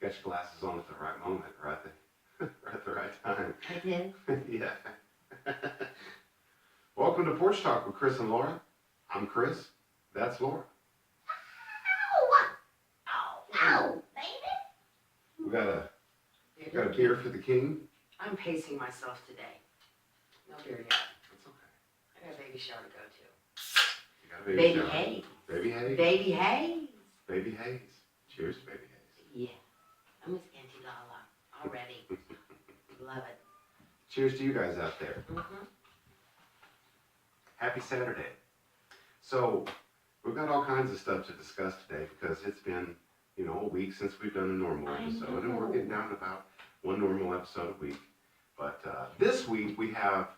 Got your glasses on at the right moment, right? Right at the right time. I did. Yeah. Welcome to Porch Talk with Chris and Laura. I'm Chris. That's Laura. Oh, baby. We got a beer for the king. I'm pacing myself today. No beer yet. That's okay. I got a baby shower to go You got a to. shower. Hay. Baby Hayes. Baby Hay. Baby Hayes. Cheers, Baby Hayes. Yeah. I'm with Auntie Lala already. Love it. Cheers to you guys out there. Mm-hmm. Happy Saturday. So, we've got all kinds of stuff to discuss today because it's been, a week since we've done a normal episode, and we're getting down to about one normal episode a week. But this week we have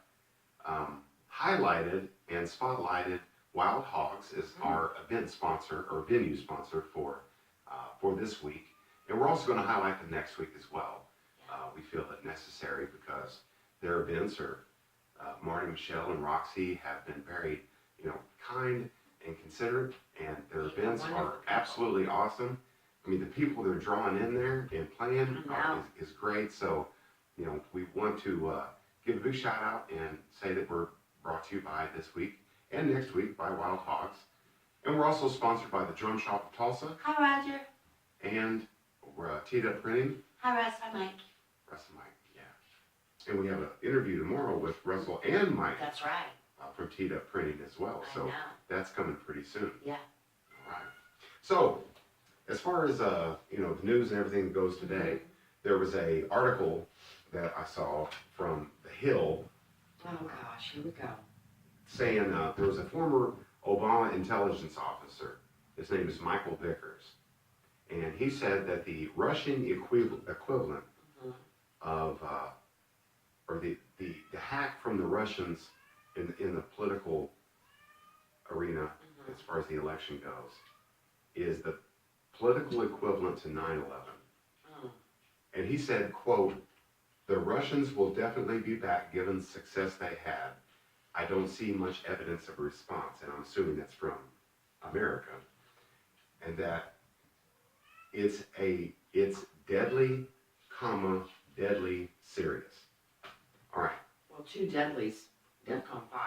highlighted and spotlighted Wild Hogs as our event sponsor or venue sponsor for this week, and we're also going to highlight the next week as well. We feel it necessary because their events are Marty, Michelle, and Roxy have been very, kind and considerate, and their events are absolutely awesome. I mean, the people they're drawing in there and playing is great. So, we want to give a big shout out and say that we're brought to you by this week and next week by Wild Hogs. And we're also sponsored by the Drum Shop of Tulsa Hi, Roger. and we're Teed Up Printing. Hi, Russ. Hi, Mike. Russ and Mike, yeah. And we have an interview tomorrow with Russell and Mike That's right. from Teed Up Printing as well. I So know. that's coming pretty soon. Yeah. All right. So, as far as the news and everything goes today, there was a article that I saw from The Hill Oh, gosh. Here we go. saying there was a former Obama intelligence officer. His name is Michael Vickers, and he said that the Russian equivalent of or the hack from the Russians in the political arena as far as the election goes is the political equivalent to 9/11. And he said, quote, "The Russians will definitely be back given the success they had. I don't see much evidence of a response," and I'm assuming that's from America, and that it's deadly, deadly serious. All right. Well, 2 deadlies. DEFCON 5.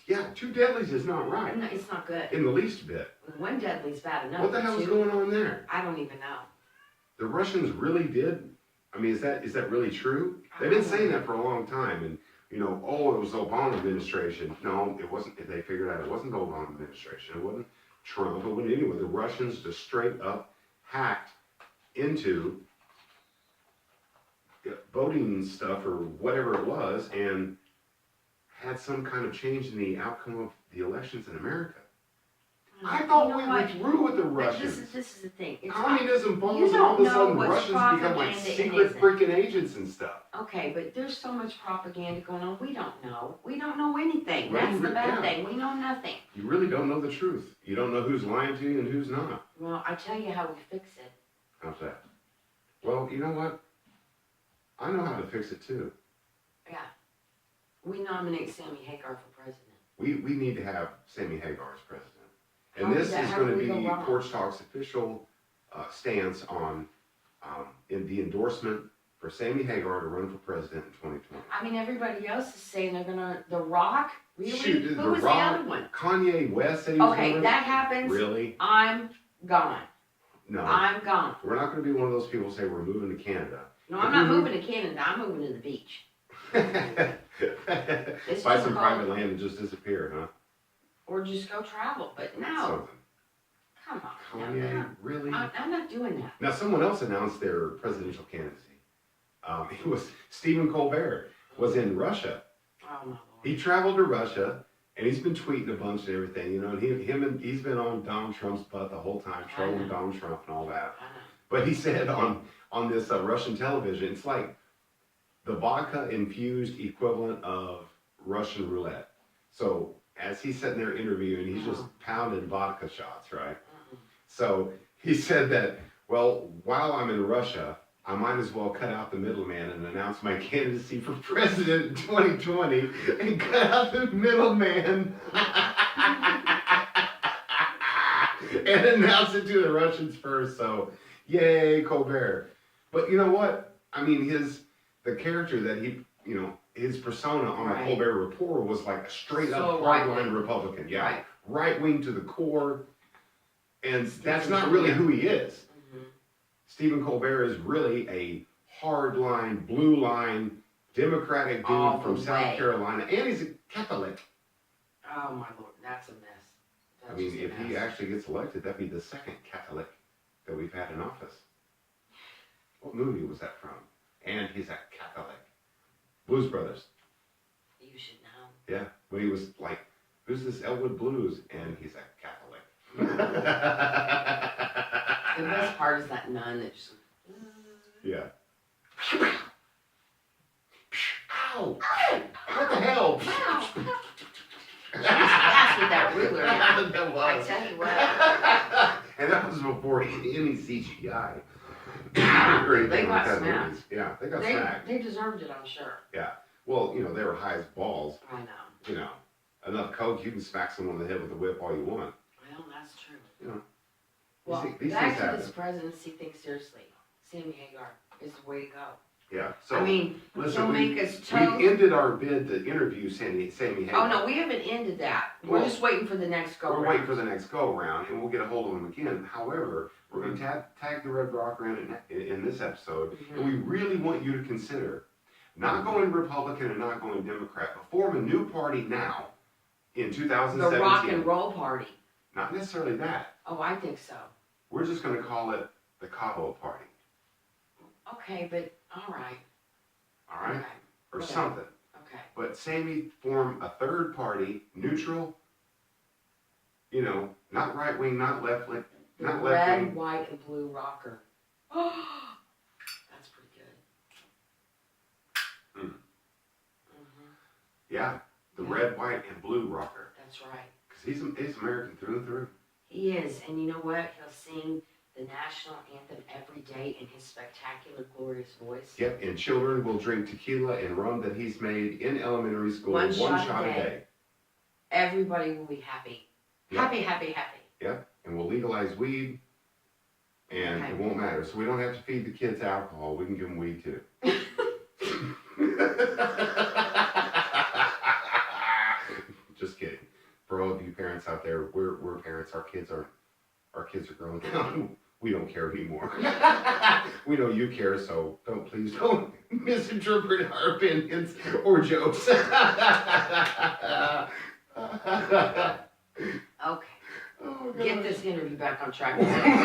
Yeah, 2 deadlies is not right. No, it's not good. In the least bit. 1 deadly's bad enough. What the hell is 2, going on there? I don't even know. The Russians really did. I mean, is that really true? They've been saying that for a long time, and it was the Obama administration. No, it wasn't. They figured out it wasn't the Obama administration. It wasn't Trump. It wasn't anyone. The Russians just straight up hacked into voting stuff or whatever it was, and had some kind of change in the outcome of the elections in America. I thought we were through with the Russians. This is the thing. It's Communism falls, you and all of don't a know sudden what's Russians become like propaganda and secret isn't. freaking agents and stuff. Okay, but there's so much propaganda going on. We don't know. We don't know anything. Right, That's the bad yeah. thing. We know nothing. You really don't know the truth. You don't know who's lying to you and who's not. Well, I tell you how we fix it. How's that? Well, you know what? I know how to fix it too. Yeah. We nominate Sammy Hagar for president. We need to have Sammy Hagar as president. And How this did that- is how going to did we be go wrong? Porch Talk's official stance on in the endorsement for Sammy Hagar to run for president in 2020. I mean, everybody else is saying they're gonna. The Rock, really? Shoot, Who The was Rock, the other one? Kanye West said he was Okay, going that happens. Really? I'm gone. No. I'm gone. We're not going to be one of those people who say we're moving to Canada. No, I'm not moving to Canada. I'm moving to the beach. Buy It's some too private cold. land and just disappear, huh? Or just go travel. But no, Something. come on. Kanye, No, really? I'm not doing that. Now, someone else announced their presidential candidacy. It was Stephen Colbert was in Russia. Oh my lord. He traveled to Russia, and he's been tweeting a bunch and everything, and he's been on Donald Trump's butt the whole time, trolling Donald Trump and all that. I know. But he said on this Russian television, it's like the vodka-infused equivalent of Russian roulette. So as he's sitting there interviewing, he's just pounding vodka shots, right? So he said that, well, while I'm in Russia, I might as well cut out the middleman and announce my candidacy for president in 2020 and cut out the middleman and announce it to the Russians first. So Yay, Colbert. But you know what? I mean, the character that he, his persona on the Right. Colbert Report was like a straight up So hardline right-wing. Republican. Yeah. Right. Right wing to the core. And that's Stephen not really Colbert. who he is. Mhm. Stephen Colbert is really a hardline, blue line, Democratic dude All from the South way. Carolina. And he's a Catholic. Oh my Lord, that's a mess. I That's mean, just a if he mess. actually gets elected, that'd be the second Catholic that we've had in office. What movie was that from? And he's a Catholic. Blues Brothers. You should know. Yeah, when he was like, who's this Elwood Blues? And he's a Catholic. The best part is that nun that just. Yeah. Ow! What the hell? Fast with that ruler. Now. That I was. tell you what. And that was before any CGI. Or anything They like got that in smacked. movies. Yeah, they got smacked. They deserved it, I'm sure. Well, they were high as balls. I know. Enough coke, you can smack someone in the head with a whip all you want. Well, that's true. Well, Well, these back things to happen. this presidency thing seriously. Sammy Hagar is the way to go. Yeah. So I mean, listen, he'll we make us toast. ended our bid to interview Sammy Hagar. Oh no, we haven't ended that. We're Well, just waiting for the next go. We're waiting for the next go around, and we'll get a hold of him again. However, we're going to tag the Red Rock around in this episode, and we really want you to consider not going Republican and not going Democrat, but form a new party now in The 2017. Rock and Roll Party. Not necessarily that. Oh, I think so. We're just going to call it the Cabo Party. Okay, but all right. All right? Okay. Or Okay. something. Okay. But Sammy form a third party, neutral, not right wing, not left wing, The not left red, wing. white, and blue rocker. That's pretty good. Hmm. Mm-hmm. Yeah, the Yeah. red, white, and blue rocker. That's right. Because he's American through and through. He is, and you know what? He'll sing the national anthem every day in his spectacular, glorious voice. Yep, and children will drink tequila and rum that he's made in elementary school, One shot shot a a day. day. Everybody will be happy. Yep. Happy, happy, happy. And we'll legalize weed, and Okay. it won't matter. So we don't have to feed the kids alcohol. We can give them weed too. Just kidding. For all of you parents out there, we're parents. Our kids are grown down. We don't care anymore. We know you care, so please don't misinterpret our opinions or jokes. Okay. Oh, Get this interview back on track.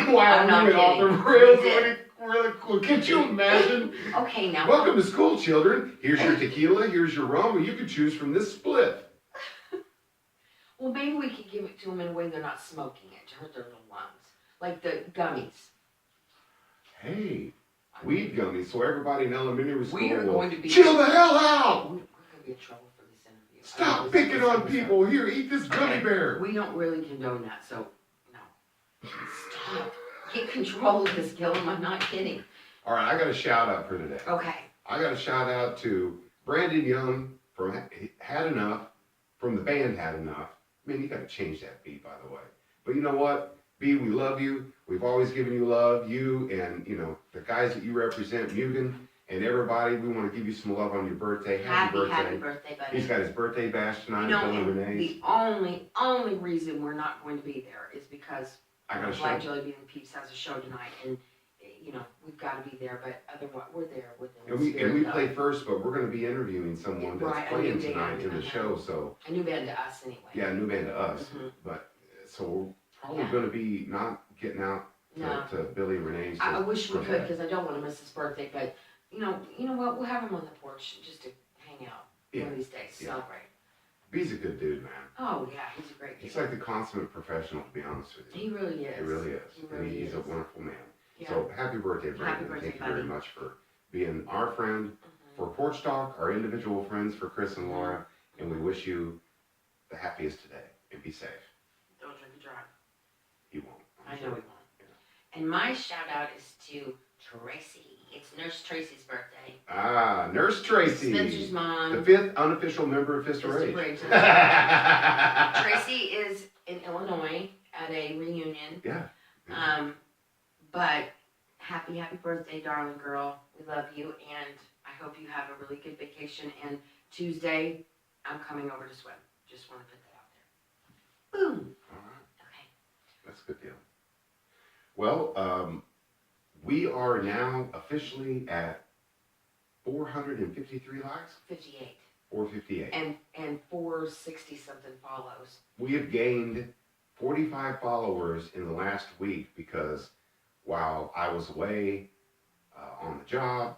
Wow, I'm not we went off the kidding. rails We did. really cool. Can you imagine? Okay, now. Welcome to school, children. Here's your tequila, here's your rum, or you can choose from this split. Well, maybe we could give it to them in a way they're not smoking it to hurt their little lungs. Like the gummies. Hey, weed gummies, so everybody in elementary school We are will going to be. chill the hell out. We're going to be in trouble for this interview. Stop picking on people. Here, eat this gummy Okay. bear. We don't really condone that, so no. Stop. Get control of this, Gillum. I'm not kidding. All right, I got a shout out for today. Okay. I got a shout out to Brandon Young from Had Enough, from the band Had Enough. Man, you got to change that beat, by the way. But you know what? B, we love you. We've always given you love. You and, the guys that you represent, Mugen, and everybody, we want to give you some love on your birthday. Happy birthday. Happy birthday, buddy. He's got his birthday bash tonight You at know, Bill and and Renee's. the only reason we're not going to be there is because I got a Black show. Jelly Bean and Peeps has a show tonight, and we've got to be there. But otherwise, we're there with them. And we play first, but we're going to be interviewing someone that's Right, a playing new band, tonight in the uh-huh. show. So, a new band to us anyway. yeah, new band to us. Mhm. But, so we're probably Yeah. going to be not getting out No, to Billy and Renee's. I wish we for could that. because I don't want to miss his birthday. But you know what? We'll have him on the porch just to hang out Yeah. one of these days, Yeah. celebrate. He's a good dude, man. Oh yeah, he's a great He's dude. like the consummate professional, to be honest with you. He really is. He really is. He And really he's a is. wonderful man. Yeah. So happy birthday, Brandon. Happy birthday, Thank you very buddy. much for being our friend Mhm. for Porch Talk, our individual friends for Chris and Laura, and we wish you the happiest today. And be safe. Don't drink and drive. He won't. I'm I know sure. he won't. And my shout out is to Tracy. It's Nurse Tracy's birthday. Ah, Nurse Tracy. Spencer's The mom. fifth unofficial member of Fist of Fist of Rage. Rage. Tracy is in Illinois at a reunion. Yeah. But happy birthday, darling girl. We love you, and I hope you have a really good vacation. And Tuesday, I'm coming over to swim. Just want to put that out there. Boom. All right. Okay. That's a good deal. Well, we are now officially at 453 likes. 58. 458. And 460 something follows. We have gained 45 followers in the last week because while I was away on the job,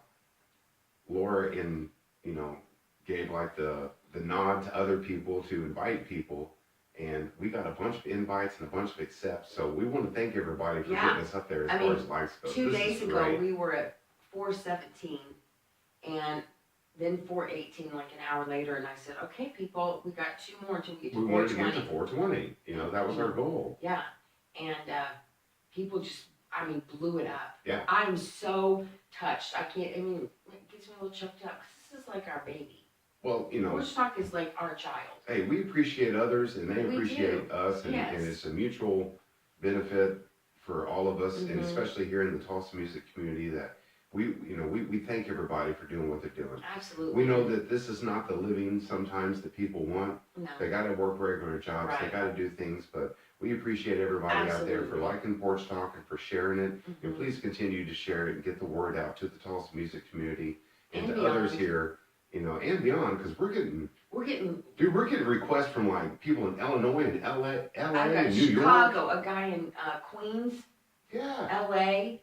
Laura gave like the nod to other people to invite people, and we got a bunch of invites and a bunch of accepts. So we want to thank everybody for getting us up there as far as likes go. 2 This days is ago great. we were at 417, and then 418 like an hour later, and I said, okay, people, we got 2 more until we get to We wanted to get 420. to 420. That was our goal. Yeah, and people just, blew it up. Yeah. I'm so touched. It gets me a little choked up because this is like our baby. Well, Porch Talk is like our child. hey, we appreciate others and they We appreciate do. us, and Yes. it's a mutual benefit for all of us, and Mhm. especially here in the Tulsa music community that we thank everybody for doing what they're doing. Absolutely. We know that this is not the living sometimes that people want. No. They got to work regular jobs. They Right. got to do things, but we appreciate everybody out there for Absolutely. liking Porch Talk and for sharing it. And Mhm. please continue to share it and get the word out to the Tulsa music community and And to others beyond. here, and beyond, because we're getting We're getting requests from like people in Illinois and LA I got and New York. Chicago, a guy in Queens, Yeah. LA.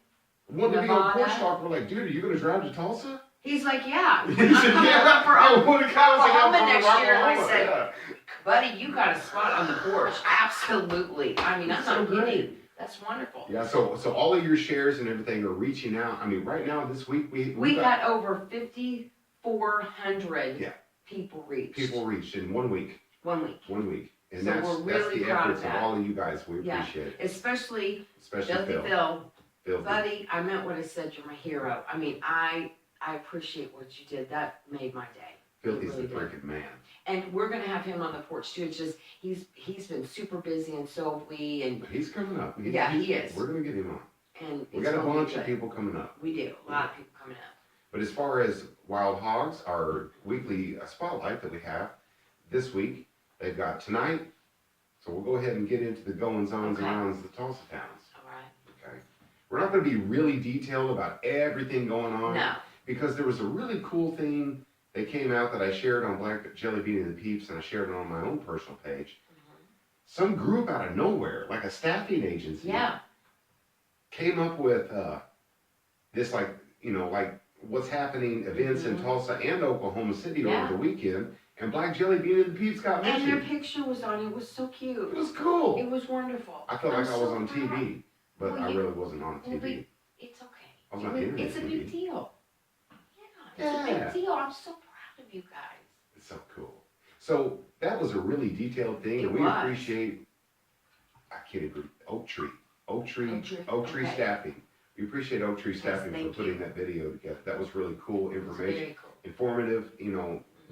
Want to be on Nevada. Porch Talk. We're like, dude, are you going to drive to Tulsa? He's like, yeah. He said, yeah. For I want to come. Oklahoma next year. And I Oklahoma, said, yeah. buddy, you got a spot on the porch. Absolutely. I'm It's not so great. kidding. That's wonderful. Yeah, so all of your shares and everything are reaching out. Right now, this week, We got over 5,400 Yeah. people reached. people reached in 1 week. 1 week. 1 week. And So that's we're really the proud of efforts of that. all of you guys. We Yeah. appreciate it. Especially Especially Filthy Phil. Phil. Phil. Buddy, I meant what I said. You're my hero. I appreciate what you did. That made my day. Filthy's really the did. freaking man. And we're gonna have him on the porch too. It's just he's been super busy, and so have we. And But he's coming up. He is. We're going to get him on. And We it's got a gonna be bunch of good. people coming up. We do. A lot of people coming up. But as far as Wild Hogs, our weekly spotlight that we have this week, they've got tonight. So we'll go ahead and get into the goings-ons Okay. around the Tulsa towns. All right. Okay. We're not going to be really detailed about everything going on. No. Because there was a really cool thing that came out that I shared on Black Jelly Bean and the Peeps, and I shared it on my own personal page. Some group out of nowhere, like a staffing agency, Yeah. came up with this, like what's happening events in Mhm. Tulsa and Oklahoma City Yeah. over the weekend, and Black Jelly Bean and the Peeps got And their mentioned. picture was on. It was so It cute. was cool. It was wonderful. I felt I'm like I was so on proud. TV, but Well, I you- really wasn't on Well, TV. it's okay. I was on internet It's a TV. big deal. Yeah, it's a Yeah. big deal. I'm so proud of you guys. It's so cool. So that was a really detailed thing, It and we was. appreciate. I can't agree. Oak Tree Okay. Staffing. We appreciate Oak Tree Yes, Staffing for thank putting you. that video together. That was really cool It's information, very cool. informative.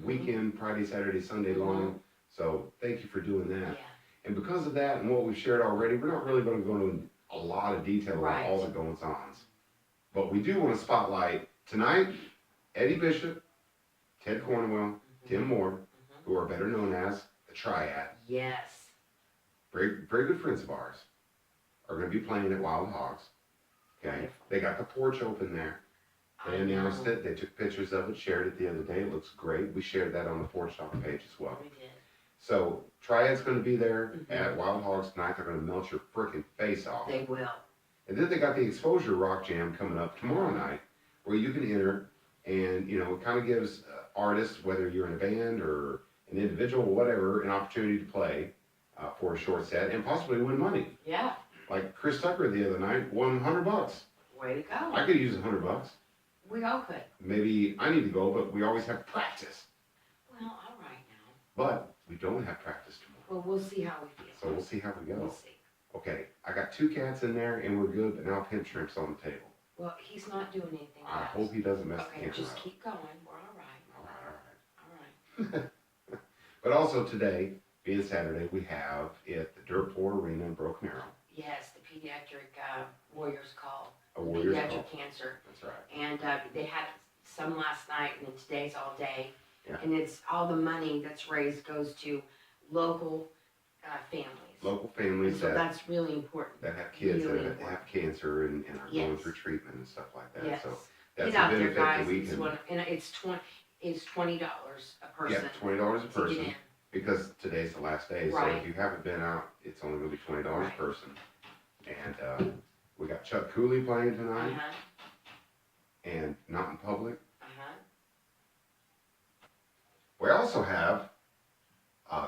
Weekend, Friday, Saturday, Sunday Mhm. long. So thank you for doing that. Yeah. And because of that and what we've shared already, we're not really going to go into a lot of detail Right. about all the goings-ons. But we do want to spotlight tonight Eddie Bishop, Ted Cornwell, Tim Moore, who are better known as the Triad. Yes. Very, very good friends of ours are going to be playing at Wild Hogs. Okay, Wonderful. they got the porch open there. They I announced know. it. They took pictures of it, shared it the other day. It looks great. We shared that on the Porch Talk page as well. We did. So Triad's going to be there Mhm. at Wild Hogs tonight. They're going to melt your freaking face off. They will. And then they got the Exposure Rock Jam coming up tomorrow night, where you can enter, and it kind of gives artists, whether you're in a band or an individual, whatever, an opportunity to play for a short set and possibly win money. Yeah. Like Chris Tucker the other night won $100. Way to go. I could use $100. We all could. Maybe I need to go, but we always have practice. Well, all right now. But we don't have practice tomorrow, Well, we'll see how we feel. so we'll see how we We'll go. see. Okay, I got 2 cats in there and we're good, but now pimp shrimp's on the table. Well, he's not doing anything. I else. hope he doesn't mess the Okay, camera just up. keep going. We're all right. All right. All right. But also today, being Saturday, we have at the Dirt Floor Arena in Broken Arrow. Yes, the pediatric Warriors call A Warriors pediatric Golf. cancer. That's right. And they had some last night, and then today's all day. Yeah. And it's all the money that's raised goes to local families. Local And families so that that's really important. have kids really that important. have cancer and are going Yes. through treatment and stuff like that. Yes. So that's Get out a there, benefit guys. that we It's can. and it's $20 a person Yeah, $20 a to get person in. because today's the last day. So Right. if you haven't been out, it's only going to be $20 Right. a person. And we got Chuck Cooley playing tonight Uh-huh. and Not in Public. Uh-huh. We also have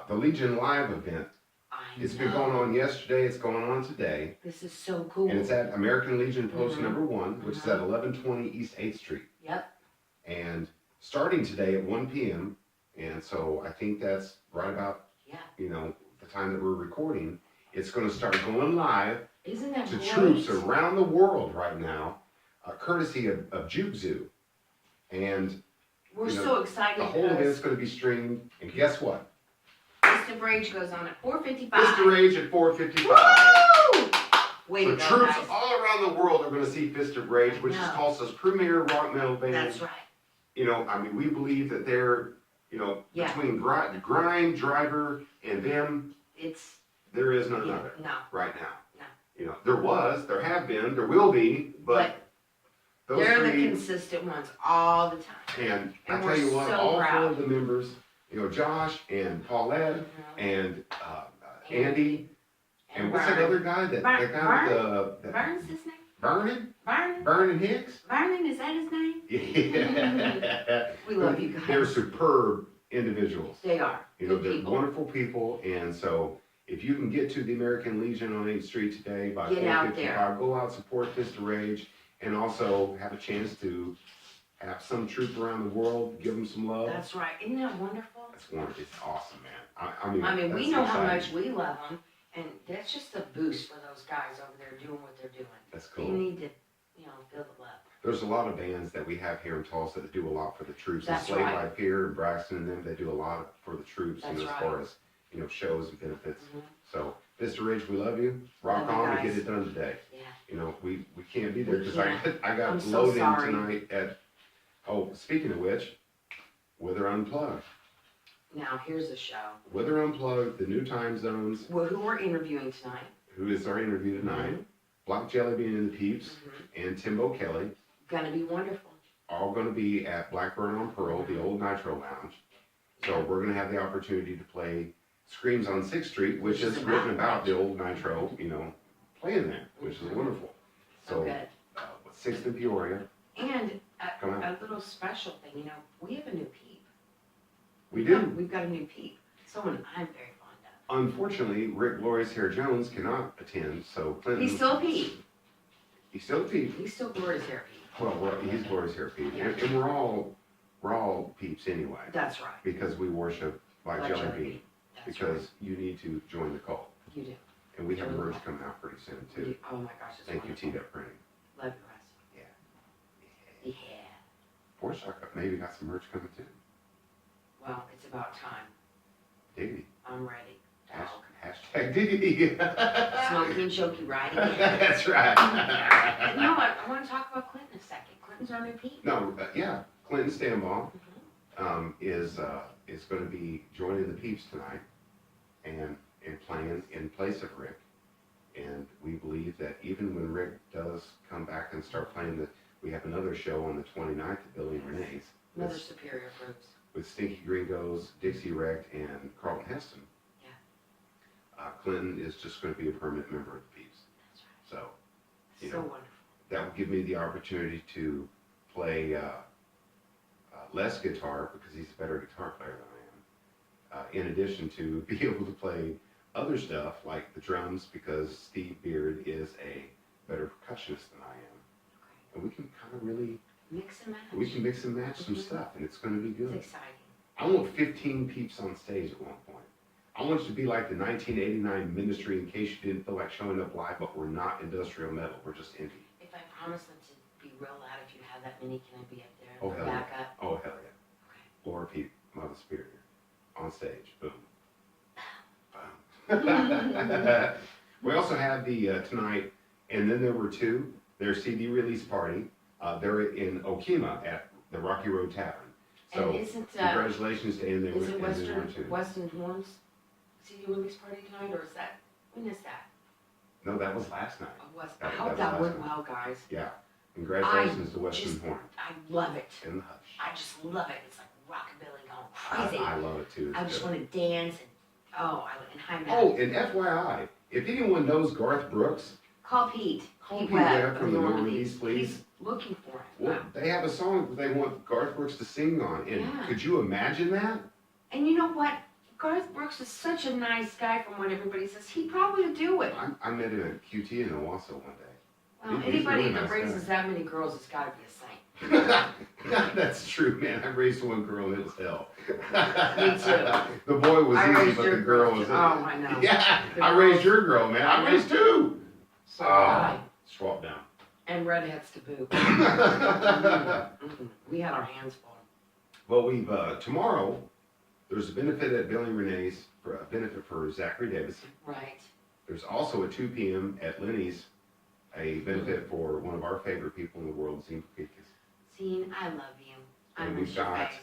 the Legion Live event. I It's know. been going on yesterday. It's going on today. This is so cool. And it's at American Legion Post Mhm. number 1, which is at 1120 East 8th Street. Yep. And starting today at 1 p.m. And so I think that's right about, Yeah. the time that we're recording. It's going to start going live Isn't that to great? troops around the world right now, courtesy of Juke Zoo. And We're you know, so excited the whole event's because going to be streamed. And guess what? Fist of Rage goes on at 4:55. Fist of Rage at 4:55. Woo! Way So to go, troops guys. all around the world are going to see Fist of Rage, which is know. Tulsa's premier rock metal band. That's right. We believe that they're, Yeah. between Grind, Driver, and them, It's there is none yeah, other no. right now. No. There have been, there will be, but those they're the three, consistent ones all the time. and I and tell we're you what, so all four proud. of the members, Josh and Paulette and Andy, and what's that other guy, that guy with the, Vern's his name? Vernon? Vernon? Vernon Hicks? Vernon, is that his name? Yeah. We love you They're guys. superb individuals. They are. Good They're people. wonderful people, and so if you can get to the American Legion on 8th Street today by Get out 4:55, go out, support Fist of Rage, and also have a chance to have some troop around the world, give them some love. That's right. Isn't that wonderful? It's awesome, man. I mean, We that's know how exciting. much we love them, and that's just a boost for those guys over there doing what they're doing. That's They cool. need to, feel the love. There's a lot of bands that we have here in Tulsa that do a lot for the troops. That's and Slave right. Life here and Braxton and them, they do a lot for the troops, That's as right. far as, shows and benefits. Mhm. So, Mr. Ridge, we love you. Rock Love you on and guys. get it done today. Yeah. We can't be there We because can't. I got I'm so loaded sorry. tonight at, speaking of which, Wither Unplugged. Now, here's the show. Wither Unplugged, the new time zones, Well, who we're interviewing tonight? who is our interview tonight, Black Jelly Bean and the Peeps, Mhm. and Timbo Kelly, Gonna be wonderful. all going to be at Blackburn on Pearl, the old Nitro Lounge. So we're going to have the opportunity to play Screams on 6th Street, which is written about the old Nitro, playing there, which is wonderful. So good. 6th and Peoria, And come out. a little special thing, we have a new peep. We do. We've got a new peep. Someone I'm very fond of. Unfortunately, Rick Glorious Hair Jones cannot attend, so Clinton. He's still a peep. He's still a peep. He's still Gloria's hair peep. Well, he's Glorious Hair Peep, and we're all peeps anyway, That's right. because we worship Black Like Jelly Jelly Bean. Bean. That's Because you need to join the cult, right. You do. and we have Join the merch cult. coming out pretty soon too. Oh my gosh, it's Thank you, wonderful. T-Dub Printing. Love you, Russ. Yeah. Yeah. Porsche maybe got some merch coming too. Well, it's about time. Diggity. I'm ready. Dog. Hashtag diggity. Smoky and choky right again. That's right. I want to talk about Clinton a second. Clinton's our new peep. No, yeah, Clinton Stanbaugh Mhm. is going to be joining the Peeps tonight and playing in place of Rick. And we believe that even when Rick does come back and start playing, we have another show on the 29th at Billy and Renee's Another with, superior groups. with Stinky Gringos, Dixie Wrecked, and Carlton Heston. Yeah. Clinton is just going to be a permanent member of the Peeps. That's right. So You So know. wonderful. that will give me the opportunity to play less guitar because he's a better guitar player than I am. In addition to be able to play other stuff like the drums because Steve Beard is a better percussionist than I am. Okay. And we can kind of really, Mix and match. we can mix and match some Mhm. stuff and it's going to be It's good. exciting. I want 15 Peeps on stage at one point. I want it to be like the 1989 Ministry in case you didn't feel like showing up live, but we're not industrial metal, we're just indie. If I promise them to be real loud, if you have that many, can I be up there? Oh, hell yeah. Back up. Oh, hell yeah. Okay. Laura Peep, Mother Superior, on stage. Boom. Boom. We also have the tonight, and then there were two. their CD release party. They're in Okima at the Rocky Road Tavern. So And isn't, congratulations to Andy is it Warren. Weston Horns CD release party tonight, or is that, when is that? No, that was last night. Oh, I That hope was that last went night. well, guys. Yeah. Congratulations to Weston just- Horn. I love it. In the hush. I just love it. It's like rockabilly going crazy. I love it too. I It's just good. want to dance and high metal. Oh, and FYI, if anyone knows Garth Brooks, Call Pete. call Pete Pete Webb Webb from the Normandies, please. He's looking for it. Well, they have a song that they want Garth Brooks to sing on, and Yeah. could you imagine that? And you know what? Garth Brooks is such a nice guy from what everybody says. He probably would do it. I met him at QT in Owasso one day. Well, he's anybody really that nice raises guy. that many girls has got to be a saint. That's true, man. I raised one girl and it was hell. Me too. The boy was I easy, raised but your the girl girl was. too. Oh, I know. Yeah, The I girls- raised your girl, man. I I know. raised two. So did I. Swap down. And redheads to boot. We had our hands full. Well, we've tomorrow. There's a benefit at Billy Renee's for a benefit for Zachary Davis. Right. There's also at 2 p.m. at Lenny's a benefit for one of our favorite people in the world, Zine Kikis. Scene, I love you. I And miss we've your got- face.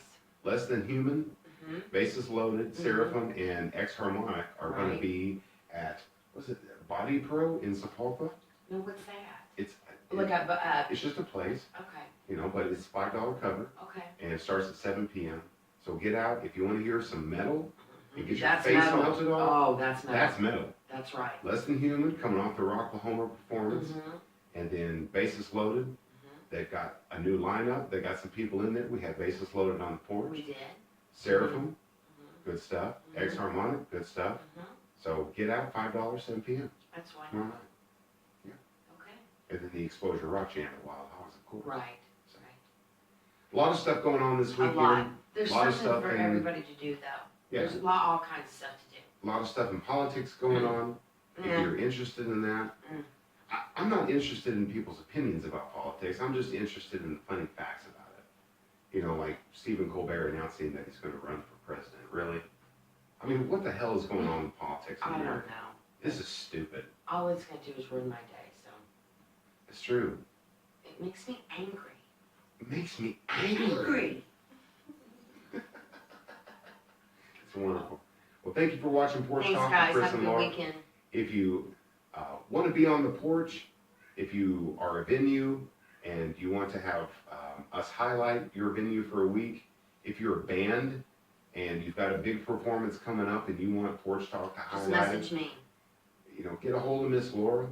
Less Than Human, Mm-hmm. Bases Loaded, Seraphim, and X Harmonic are going Right. to be at, what's it, Body Pro in Sapulpa. No, what's that? It's Look up, it's just a place, okay, you know, but it's $5 cover, okay. and it starts at 7 p.m. So get out if you want to hear some metal and get your That's face metal. melted off. Oh, that's metal. That's metal. That's right. Less Than Human coming off the Rocklahoma performance, Mm-hmm. and then Bases Loaded. They've got a new lineup. They got some people in there. We have Bases Loaded on the porch. We did. Seraphim, Mm-hmm. good stuff. Mhm. X Harmonic, good stuff. Mm-hmm. So get out, $5, 7 p.m. That's why Tomorrow not. night. Okay. And then the Exposure Rock Jam at Wild Hogs, of course. Right. So, Right. a lot of stuff going on this A weekend. lot. There's lot of something stuff for in- everybody to do, though. Yeah, There's all kinds of stuff to do. a lot of stuff in politics going on. If Yeah. you're interested in that, Mm. I'm not interested in people's opinions about politics. I'm just interested in the funny facts about it. You know, like Stephen Colbert announcing that he's going to run for president. Really? I mean, what the hell is going on in politics in I don't America? know. This is stupid. All it's going to do is ruin my day, so It's true. it makes me angry. It makes me angry. It's wonderful. Well, thank you for watching Porch Thanks, Talk guys. with Chris Have a and good Laura. weekend. If you want to be on the porch, if you are a venue and you want to have us highlight your venue for a week, if you're a band and you've got a big performance coming up and you want Porch Talk to Just highlight message me. it, you know, get a hold of Miss Laura.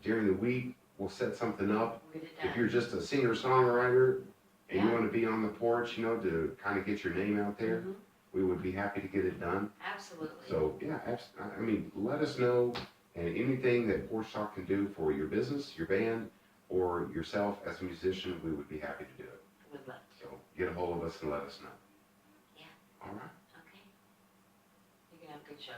During the week, we'll set something up. We'll get it If done. you're just a singer-songwriter and you Yeah. want to be on the porch, you know, to kind of get your name out there, Mhm. we would be happy to get it done. Absolutely. So, yeah, I mean, let us know, and anything that Porch Talk can do for your business, your band, or yourself as a musician, we would be happy to do it. Would love to. So get a hold of us and let us know. Yeah. All right. Okay. You can have a good show.